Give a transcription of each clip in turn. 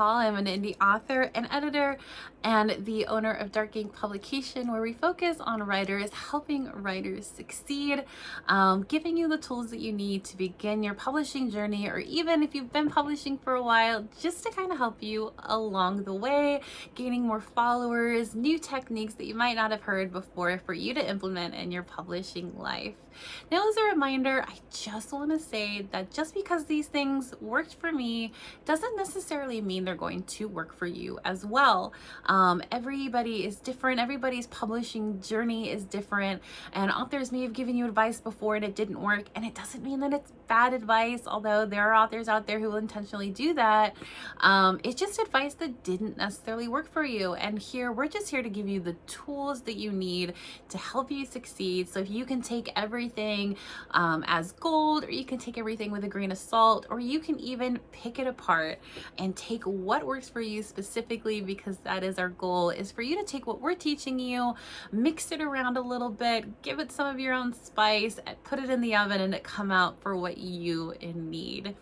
Hall. I'm an indie author and editor and the owner of Dark Ink Publication, where we focus on writers, helping writers succeed, giving you the tools that you need to begin your publishing journey, or even if you've been publishing for a while, just to kind of help you along the way, gaining more followers, new techniques that you might not have heard before for you to implement in your publishing life. Now, as a reminder, I just want to say that just because these things worked for me doesn't necessarily mean they're going to work for you as well. Everybody is different. Everybody's publishing journey is different, and authors may have given you advice before and it didn't work, and it doesn't mean that it's bad advice, although there are authors out there who will intentionally do that. It's just advice that didn't necessarily work for you, and here we're just here to give you the tools that you need to help you succeed, so if you can take everything as gold, or you can take everything with a grain of salt, or you can even pick it apart and take what works for you specifically, because that is our goal, is for you to take what we're teaching you, mix it around a little bit, give it some of your own spice, and put it in the oven and it come out for what you need.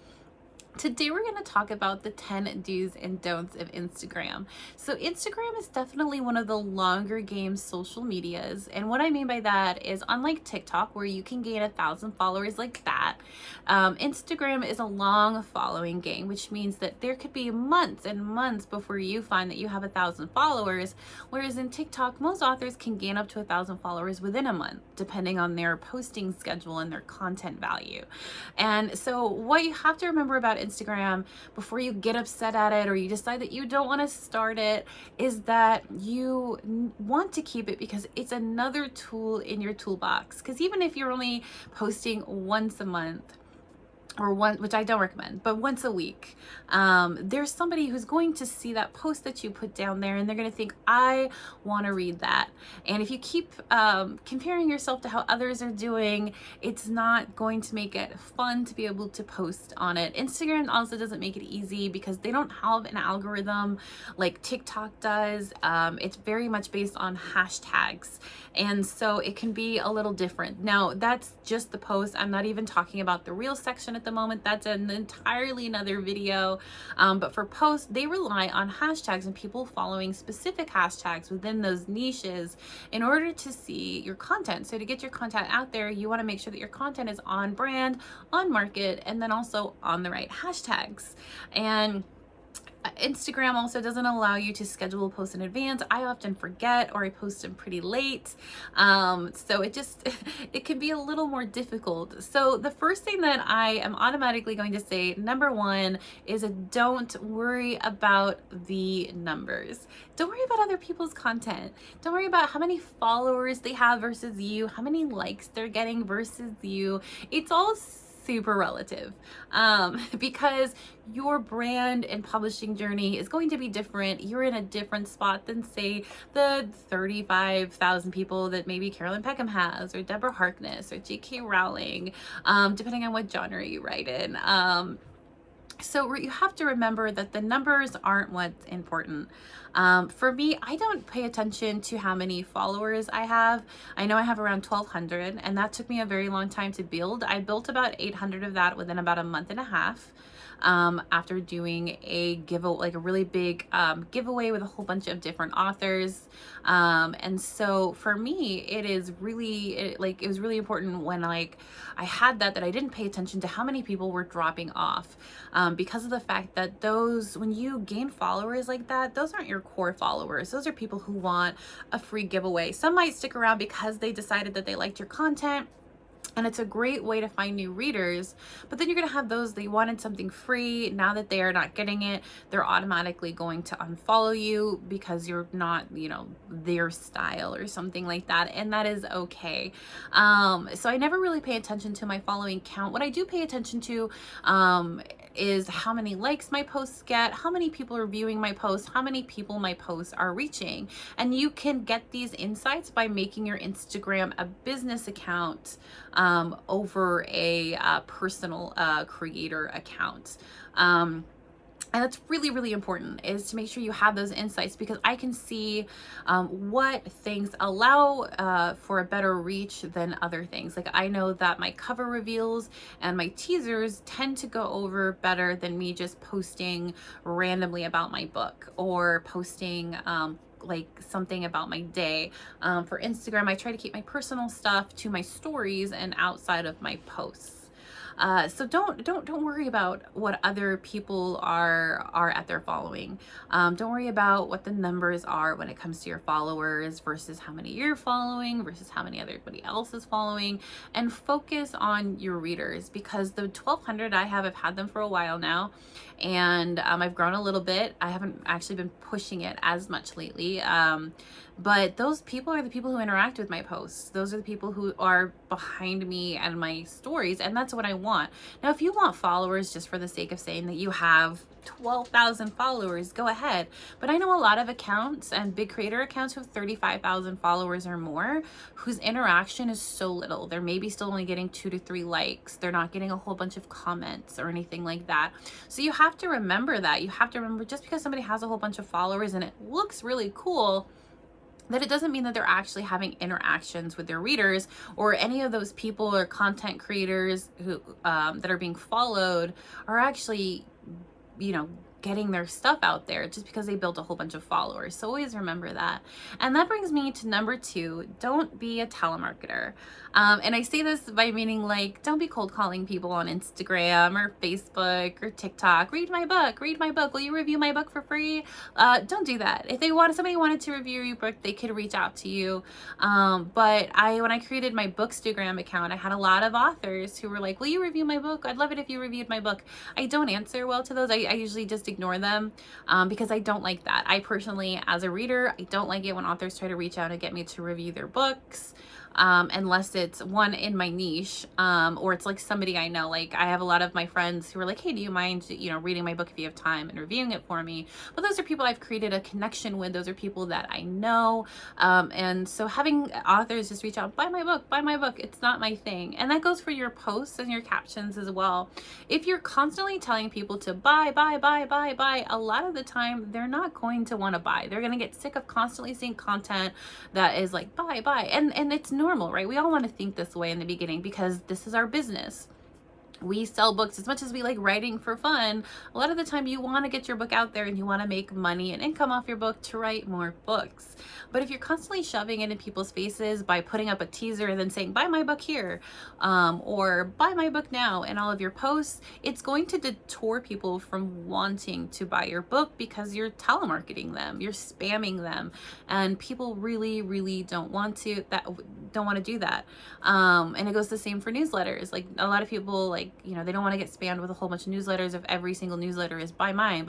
Today we're going to talk about the 10 do's and don'ts of Instagram. So Instagram is definitely one of the longer game social medias, and what I mean by that is, unlike TikTok where you can gain 1,000 followers like that, Instagram is a long following game, which means that there could be months and months before you find that you have 1,000 followers, whereas in TikTok most authors can gain up to 1,000 followers within a month, depending on their posting schedule and their content value. And so what you have to remember about Instagram before you get upset at it or you decide that you don't want to start it is that you want to keep it because it's another tool in your toolbox. Because even if you're only posting once a month, or one, which I don't recommend, but once a week, there's somebody who's going to see that post that you put down there and they're going to think, I want to read that. And if you keep comparing yourself to how others are doing, it's not going to make it fun to be able to post on it. Instagram also doesn't make it easy because they don't have an algorithm like TikTok does. It's very much based on hashtags, and so it can be a little different. Now, that's just the post. I'm not even talking about the reel section at the moment. That's an entirely another video. But for posts, they rely on hashtags and people following specific hashtags within those niches in order to see your content. So to get your content out there, you want to make sure that your content is on brand, on market, and then also on the right hashtags. And Instagram also doesn't allow you to schedule posts in advance. I often forget, or I post them pretty late. So it can be a little more difficult. So the first thing that I am automatically going to say, number one, is don't worry about the numbers. Don't worry about other people's content. Don't worry about how many followers they have versus you, how many likes they're getting versus you. It's all super relative, because your brand and publishing journey is going to be different. You're in a different spot than, say, the 35,000 people that maybe Carolyn Peckham has, or Deborah Harkness, or J.K. Rowling, depending on what genre you write in. So you have to remember that the numbers aren't what's important. For me, I don't pay attention to how many followers I have. I know I have around 1,200, and that took me a very long time to build. I built about 800 of that within about a month and a half. After doing a giveaway, like a really big giveaway with a whole bunch of different authors. And so for me, it was really important when I had that I didn't pay attention to how many people were dropping off, because of the fact that when you gain followers like that, those aren't your core followers. Those are people who want a free giveaway. Some might stick around because they decided that they liked your content, and it's a great way to find new readers. But then you're going to have those, they wanted something free. Now that they are not getting it, they're automatically going to unfollow you because you're not, their style or something like that. And that is okay. So I never really pay attention to my following count. What I do pay attention to is how many likes my posts get, how many people are viewing my posts, how many people my posts are reaching. And you can get these insights by making your Instagram a business account over a personal creator account. And that's really, really important, is to make sure you have those insights, because I can see what things allow for a better reach than other things. Like, I know that my cover reveals and my teasers tend to go over better than me just posting randomly about my book, or posting like something about my day. For Instagram, I try to keep my personal stuff to my stories and outside of my posts. So don't worry about what other people are at their following. Don't worry about what the numbers are when it comes to your followers versus how many you're following versus how many everybody else is following, and focus on your readers, because the 1,200 I have, I've had them for a while now, and I've grown a little bit. I haven't actually been pushing it as much lately. But those people are the people who interact with my posts. Those are the people who are behind me and my stories, and that's what I want. Now, if you want followers just for the sake of saying that you have 12,000 followers, go ahead. But I know a lot of accounts and big creator accounts who have 35,000 followers or more, whose interaction is so little. They're maybe still only getting 2 to 3 likes. They're not getting a whole bunch of comments or anything like that. So you have to remember that. You have to remember, just because somebody has a whole bunch of followers and it looks really cool, that it doesn't mean that they're actually having interactions with their readers, or any of those people or content creators who that are being followed are actually, getting their stuff out there just because they built a whole bunch of followers. So always remember that. And that brings me to number 2, don't be a telemarketer. And I say this by meaning, like, don't be cold calling people on Instagram or Facebook or TikTok. Read my book, will you review my book for free? Don't do that. If somebody wanted to review your book, they could reach out to you. But when I created my Bookstagram account, I had a lot of authors who were like, will you review my book? I'd love it if you reviewed my book. I don't answer well to those. I usually just ignore them, because I don't like that. I personally, as a reader, I don't like it when authors try to reach out and get me to review their books. Unless it's one in my niche, or it's like somebody I know. Like, I have a lot of my friends who are like, hey, do you mind, reading my book if you have time and reviewing it for me? But those are people I've created a connection with. Those are people that I know. And so having authors just reach out, buy my book, it's not my thing. And that goes for your posts and your captions as well. If you're constantly telling people to buy, a lot of the time they're not going to want to buy. They're going to get sick of constantly seeing content that is like, buy. And it's normal, right? We all want to think this way in the beginning, because this is our business. We sell books. As much as we like writing for fun, a lot of the time you want to get your book out there and you want to make money and income off your book to write more books. But if you're constantly shoving it in people's faces by putting up a teaser and then saying, buy my book here, or buy my book now, in all of your posts, it's going to deter people from wanting to buy your book, because you're telemarketing them, you're spamming them, and people really, really don't want to do that. And it goes the same for newsletters. Like, a lot of people, like, they don't want to get spammed with a whole bunch of newsletters if every single newsletter is buy my,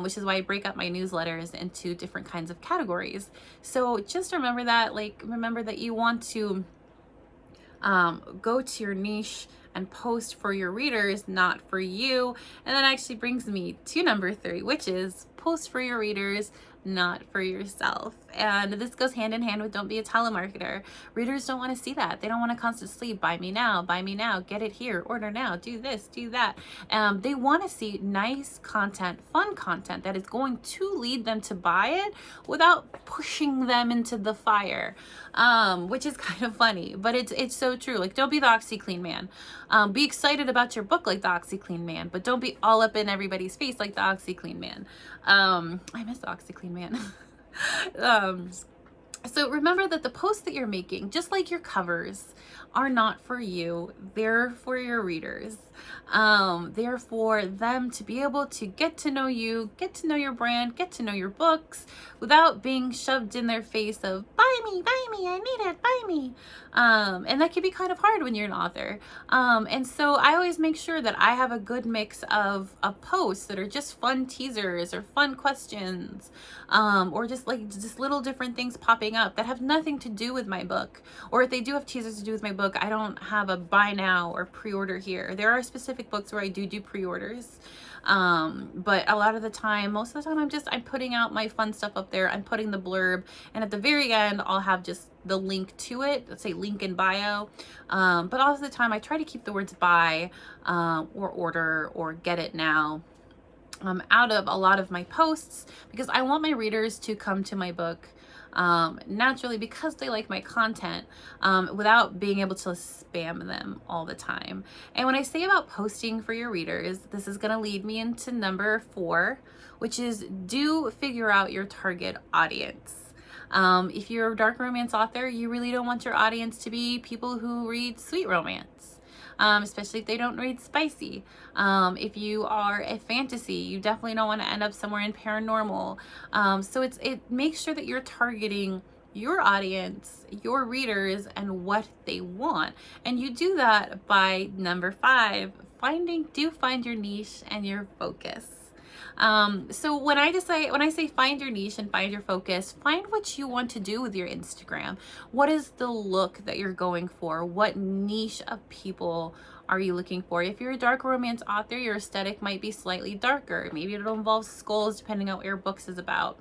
which is why I break up my newsletters into different kinds of categories. So just remember that you want to go to your niche and post for your readers, not for you. And that actually brings me to number 3, which is post for your readers, not for yourself. And this goes hand in hand with don't be a telemarketer. Readers don't want to see that. They don't want to constantly buy me now, get it here, order now, do this, do that. They want to see nice content, fun content that is going to lead them to buy it without pushing them into the fire, which is kind of funny, but it's so true. Like, don't be the OxyClean man. Be excited about your book like the OxyClean man, but don't be all up in everybody's face like the OxyClean man. I miss the OxyClean man. So remember that the posts that you're making, just like your covers, are not for you. They're for your readers. They're for them to be able to get to know you, get to know your brand, get to know your books, without being shoved in their face of buy me, I need it, buy me. And that can be kind of hard when you're an author. And so I always make sure that I have a good mix of posts that are just fun teasers or fun questions, or just little different things popping up that have nothing to do with my book. Or if they do have teasers to do with my book, I don't have a buy now or pre-order here. There are specific books where I do pre-orders. But a lot of the time, most of the time, I'm putting out my fun stuff up there. I'm putting the blurb, and at the very end, I'll have just the link to it. Let's say link in bio. But all of the time, I try to keep the words buy, or order, or get it now, out of a lot of my posts, because I want my readers to come to my book naturally because they like my content, without being able to spam them all the time. And when I say about posting for your readers, this is going to lead me into number 4, which is do figure out your target audience. If you're a dark romance author, you really don't want your audience to be people who read sweet romance. Especially if they don't read spicy. If you are a fantasy, you definitely don't want to end up somewhere in paranormal. So it makes sure that you're targeting your audience, your readers, and what they want. And you do that by number 5, find your niche and your focus. So when I say find your niche and find your focus, find what you want to do with your Instagram. What is the look that you're going for? What niche of people are you looking for? If you're a dark romance author, your aesthetic might be slightly darker. Maybe it'll involve skulls, depending on what your book is about.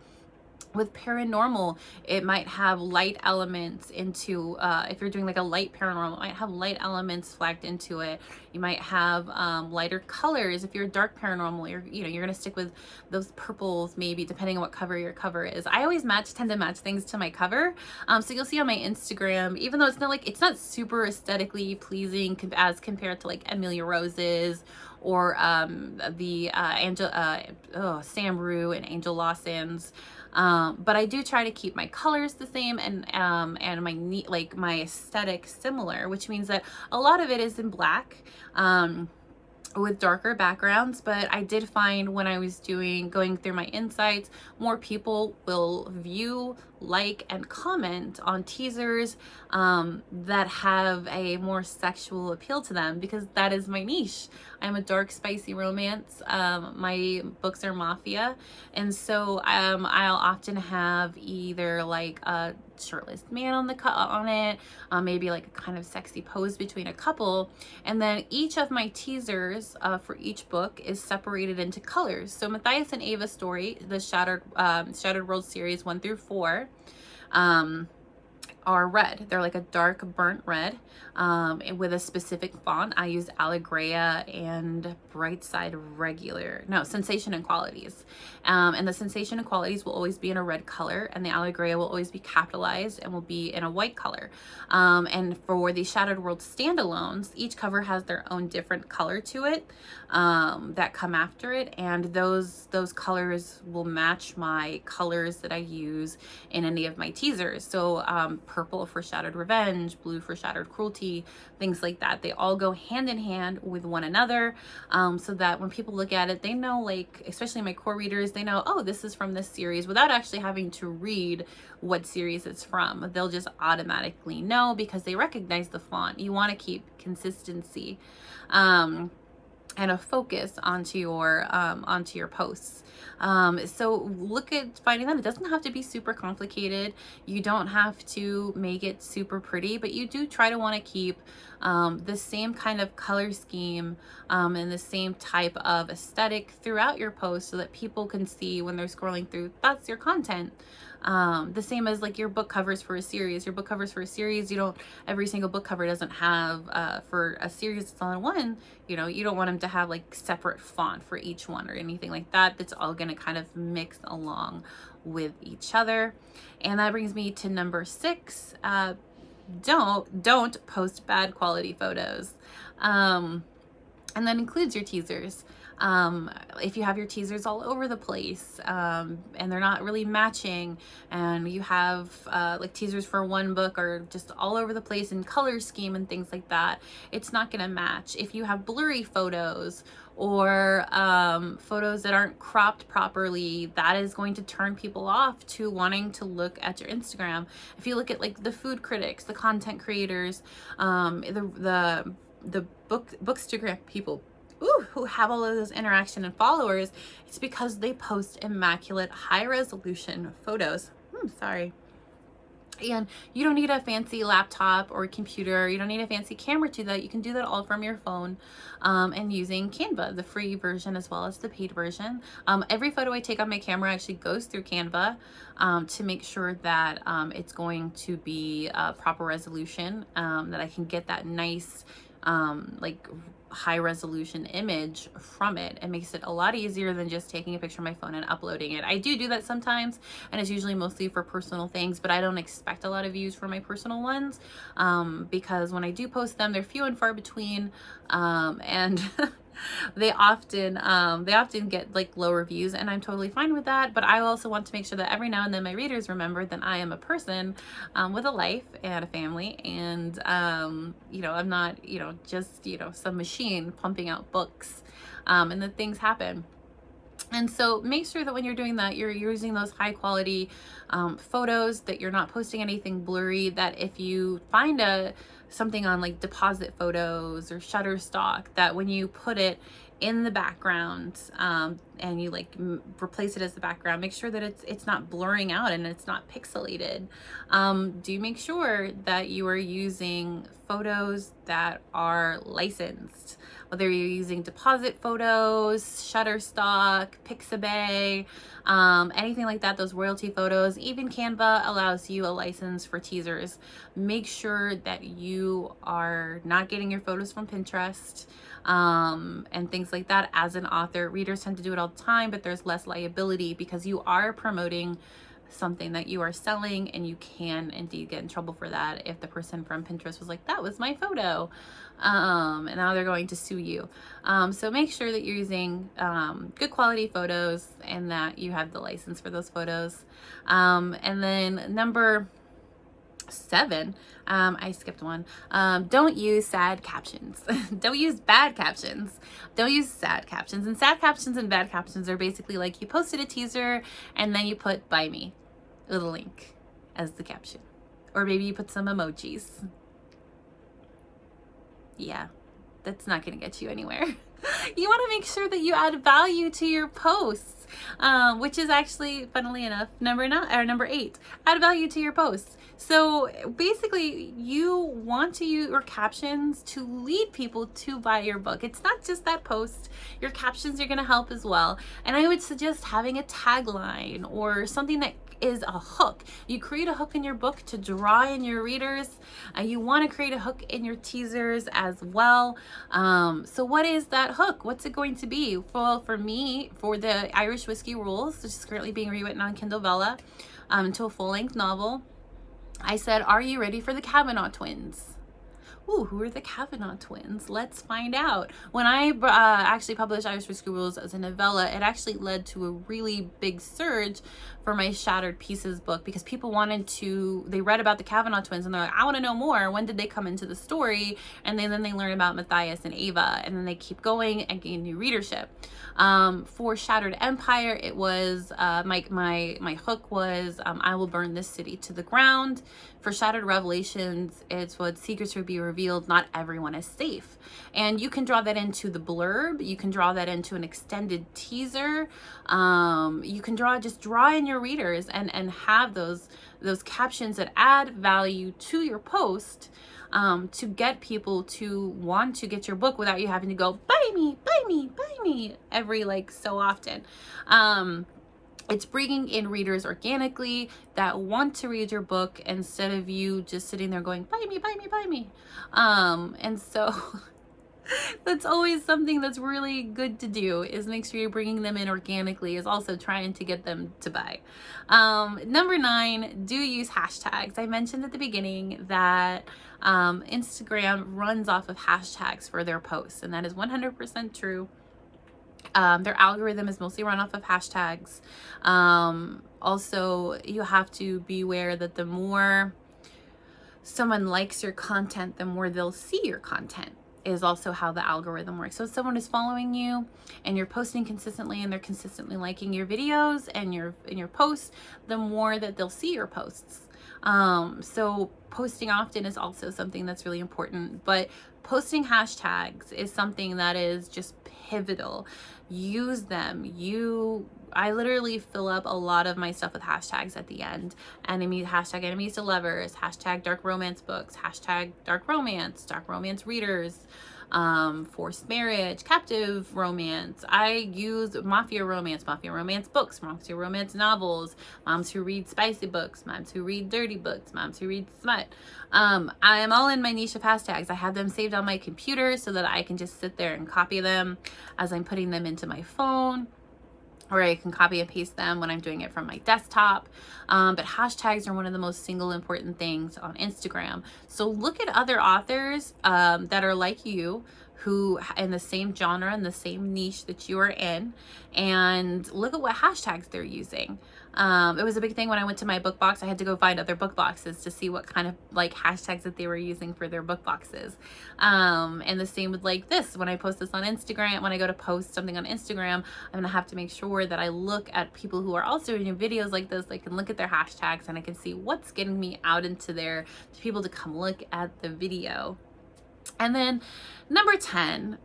With paranormal, it might have light elements into, if you're doing like a light paranormal, it might have light elements flagged into it. You might have lighter colors. If you're a dark paranormal, you're gonna stick with those purples, maybe, depending on what cover your cover is. I always tend to match things to my cover. So you'll see on my Instagram, even though it's not super aesthetically pleasing as compared to like Amelia Rose's or Sam Rue and Angel Lawson's. But I do try to keep my colors the same and my aesthetic similar, which means that a lot of it is in black, with darker backgrounds. But I did find when I was going through my insights, more people will view, like, and comment on teasers that have a more sexual appeal to them, because that is my niche. I'm a dark, spicy romance. My books are mafia, and so I'll often have either like a shirtless man on it, maybe like a kind of sexy pose between a couple, and then each of my teasers for each book is separated into colors. So Matthias and Ava's story, the Shattered World series 1 through 4, are red. They're like a dark burnt red, with a specific font. I use Allegria and Brightside Regular. No, Sensation and Qualities. And the Sensation and Qualities will always be in a red color, and the Allegria will always be capitalized and will be in a white color. And for the Shattered World standalones, each cover has their own different color to it, that come after it, and those colors will match my colors that I use in any of my teasers. So purple for Shattered Revenge, blue for Shattered Cruelty, things like that. They all go hand in hand with one another, so that when people look at it, they know, like, especially my core readers, they know, oh, this is from this series, without actually having to read what series it's from. They'll just automatically know because they recognize the font. You want to keep consistency and a focus onto your posts. So look at finding that. It doesn't have to be super complicated. You don't have to make it super pretty, but you do try to want to keep the same kind of color scheme and the same type of aesthetic throughout your post, so that people can see when they're scrolling through, that's your content. The same as like your book covers for a series. Your book covers for a series, every single book cover doesn't have, for a series it's all in one, you don't want them to have like separate font for each one or anything like that. That's all going to kind of mix along with each other. And that brings me to number 6. Don't post bad quality photos. And that includes your teasers. If you have your teasers all over the place, and they're not really matching, and you have like teasers for one book are just all over the place in color scheme and things like that, it's not going to match. If you have blurry photos or photos that aren't cropped properly, that is going to turn people off to wanting to look at your Instagram. If you look at like the food critics, the content creators, the bookstagram people, who have all of those interaction and followers, it's because they post immaculate high resolution photos. Sorry. And you don't need a fancy laptop or computer. You don't need a fancy camera to do that. You can do that all from your phone, and using Canva, the free version as well as the paid version. Every photo I take on my camera actually goes through Canva to make sure that it's going to be proper resolution, that I can get that nice like high resolution image from it. It makes it a lot easier than just taking a picture of my phone and uploading it. I do that sometimes, and it's usually mostly for personal things, but I don't expect a lot of views for my personal ones, because when I do post them, they're few and far between, and they often get like low reviews, and I'm totally fine with that. But I also want to make sure that every now and then my readers remember that I am a person with a life and a family, and I'm not just some machine pumping out books, and that things happen. And so make sure that when you're doing that, you're using those high quality photos, that you're not posting anything blurry, that if you find something on like Deposit Photos or Shutterstock, that when you put it in the background and you like replace it as the background, make sure that it's not blurring out and it's not pixelated. Do make sure that you are using photos that are licensed, whether you're using Deposit Photos, Shutterstock, Pixabay, anything like that, those royalty photos. Even Canva allows you a license for teasers. Make sure that you are not getting your photos from Pinterest and things like that. As an author, readers tend to do it all the time, but there's less liability because you are promoting something that you are selling, and you can indeed get in trouble for that if the person from Pinterest was like, that was my photo, and now they're going to sue you. So make sure that you're using good quality photos and that you have the license for those photos. And then number 7, I skipped one. Don't use sad captions. Don't use bad captions. Don't use sad captions. And sad captions and bad captions are basically like you posted a teaser and then you put "buy me" with a link as the caption, or maybe you put some emojis. Yeah, that's not going to get you anywhere. You want to make sure that you add value to your posts, which is actually, funnily enough, number 8. Add value to your posts. So basically, you want to use your captions to lead people to buy your book. It's not just that post. Your captions are going to help as well. And I would suggest having a tagline or something that is a hook. You create a hook in your book to draw in your readers. You want to create a hook in your teasers as well. So what is that hook? What's it going to be? Well, for me, for the Irish Whiskey Rules, which is currently being rewritten on Kindle Vella into a full-length novel, I said, are you ready for the Kavanaugh twins? Ooh, who are the Kavanaugh twins? Let's find out. When I actually published Irish Whiskey Rules as a novella, it actually led to a really big surge for my Shattered Pieces book, because people they read about the Kavanaugh twins and they're like, I want to know more. When did they come into the story? And then they learn about Matthias and Ava, and then they keep going and gain new readership. For Shattered Empire, it was my hook was I will burn this city to the ground. For Shattered Revelations, it's what secrets will be revealed. Not everyone is safe, and you can draw that into the blurb. You can draw that into an extended teaser. You can draw in your readers and have those captions that add value to your post, to get people to want to get your book without you having to go buy me, buy me, buy me every so often. It's bringing in readers organically that want to read your book instead of you just sitting there going, buy me, buy me, buy me. And so that's always something that's really good to do, is make sure you're bringing them in organically, is also trying to get them to buy. Number 9, do use hashtags. I mentioned at the beginning that Instagram runs off of hashtags for their posts, and that is 100% true. Their algorithm is mostly run off of hashtags. Also, you have to be aware that the more someone likes your content, the more they'll see your content, is also how the algorithm works. So if someone is following you and you're posting consistently and they're consistently liking your videos and your posts, the more that they'll see your posts. So posting often is also something that's really important, but posting hashtags is something that is just pivotal. Use them. I literally fill up a lot of my stuff with hashtags at the end. Hashtag enemies to lovers, hashtag dark romance books, hashtag dark romance readers, forced marriage, captive romance. I use mafia romance books, mafia romance novels, moms who read spicy books, moms who read dirty books, moms who read smut. I am all in my niche of hashtags. I have them saved on my computer so that I can just sit there and copy them as I'm putting them into my phone, or I can copy and paste them when I'm doing it from my desktop. But hashtags are one of the most single important things on Instagram. So look at other authors that are like you, who in the same genre and the same niche that you are in, and look at what hashtags they're using. It was a big thing when I went to my book box. I had to go find other book boxes to see what kind of like hashtags that they were using for their book boxes. And the same with like this, when I post this on Instagram, when I go to post something on Instagram, I'm gonna have to make sure that I look at people who are also doing videos like this. I can look at their hashtags and I can see what's getting me out into there to people to come look at the video. And then number 10,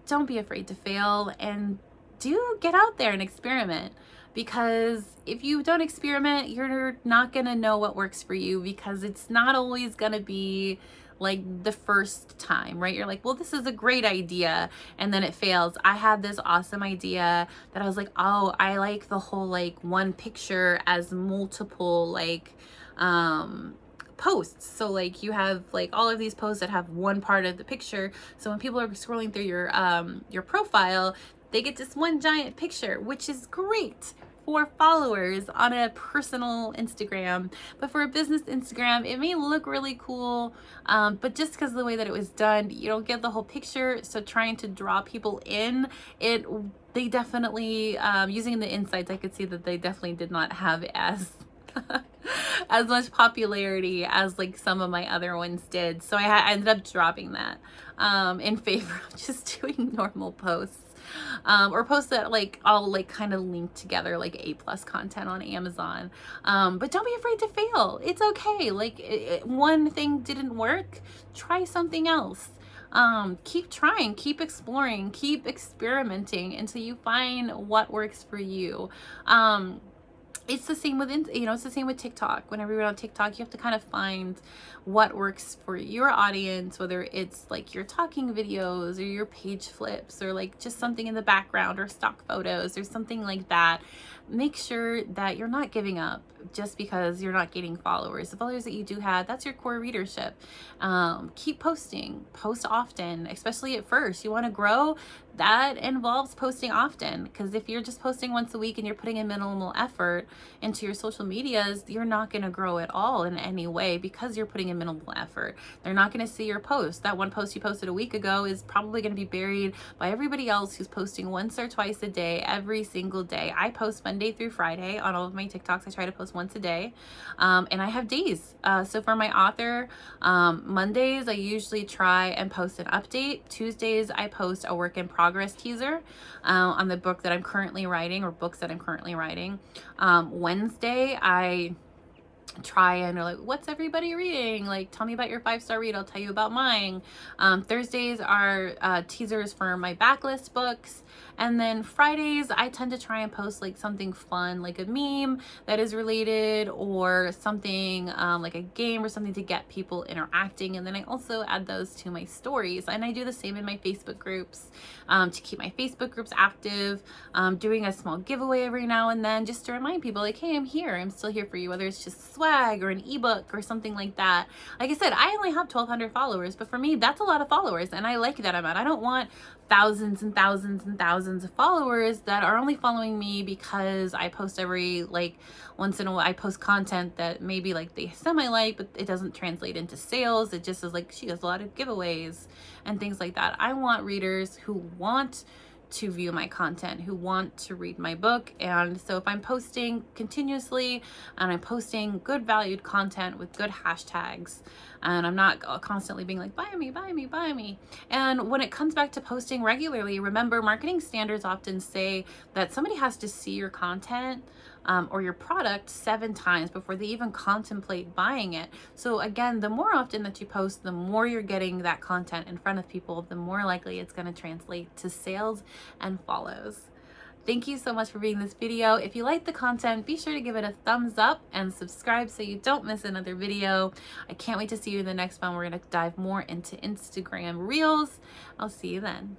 don't be afraid to fail, and do get out there and experiment. Because if you don't experiment, you're not gonna know what works for you, because it's not always gonna be like the first time, right? You're like, well, this is a great idea, and then it fails. I had this awesome idea that I was like, oh, I like the whole like one picture as multiple like posts. So like you have like all of these posts that have one part of the picture, so when people are scrolling through your profile, they get this one giant picture, which is great for followers on a personal Instagram. But for a business Instagram, it may look really cool, but just because of the way that it was done, you don't get the whole picture. So trying to draw people in, they definitely, using the insights, I could see that they definitely did not have as as much popularity as like some of my other ones did. So I ended up dropping that in favor of just doing normal posts. Or posts that like all like kind of linked together, like A+ content on Amazon. But don't be afraid to fail. It's okay. Like one thing didn't work, try something else. Keep trying, keep exploring, keep experimenting until you find what works for you. It's the same with, it's the same with TikTok. Whenever you're on TikTok, you have to kind of find what works for your audience, whether it's like your talking videos or your page flips or like just something in the background or stock photos or something like that. Make sure that you're not giving up just because you're not getting followers. The followers that you do have, that's your core readership. Keep posting, post often, especially at first. You want to grow, that involves posting often, because if you're just posting once a week and you're putting in minimal effort into your social medias, you're not going to grow at all in any way because you're putting in minimal effort. They're not going to see your post. That one post you posted a week ago is probably going to be buried by everybody else who's posting once or twice a day, every single day. I post Monday through Friday on all of my TikToks. I try to post once a day, and I have days. So for my author, Mondays I usually try and post an update. Tuesdays I post a work in progress teaser on the book that I'm currently writing, or books that I'm currently writing. Wednesday I try and like, what's everybody reading? Like, tell me about your 5-star read, I'll tell you about mine. Thursdays are teasers for my backlist books. And then Fridays, I tend to try and post like something fun, like a meme that is related, or something like a game or something to get people interacting. And then I also add those to my stories. And I do the same in my Facebook groups to keep my Facebook groups active, doing a small giveaway every now and then just to remind people like, hey, I'm here. I'm still here for you, whether it's just swag or an ebook or something like that. Like I said, I only have 1,200 followers, but for me, that's a lot of followers. And I like that amount. I don't want thousands and thousands and thousands of followers that are only following me because I post every like once in a while. I post content that maybe like they semi-like, but it doesn't translate into sales. It just is like, she does a lot of giveaways and things like that. I want readers who want to view my content, who want to read my book. And so if I'm posting continuously and I'm posting good valued content with good hashtags, and I'm not constantly being like, buy me, buy me, buy me. And when it comes back to posting regularly, remember, marketing standards often say that somebody has to see your content or your product 7 times before they even contemplate buying it. So again, the more often that you post, the more you're getting that content in front of people, the more likely it's going to translate to sales and follows. Thank you so much for being in this video. If you like the content, be sure to give it a thumbs up and subscribe so you don't miss another video. I can't wait to see you in the next one. We're going to dive more into Instagram Reels. I'll see you then.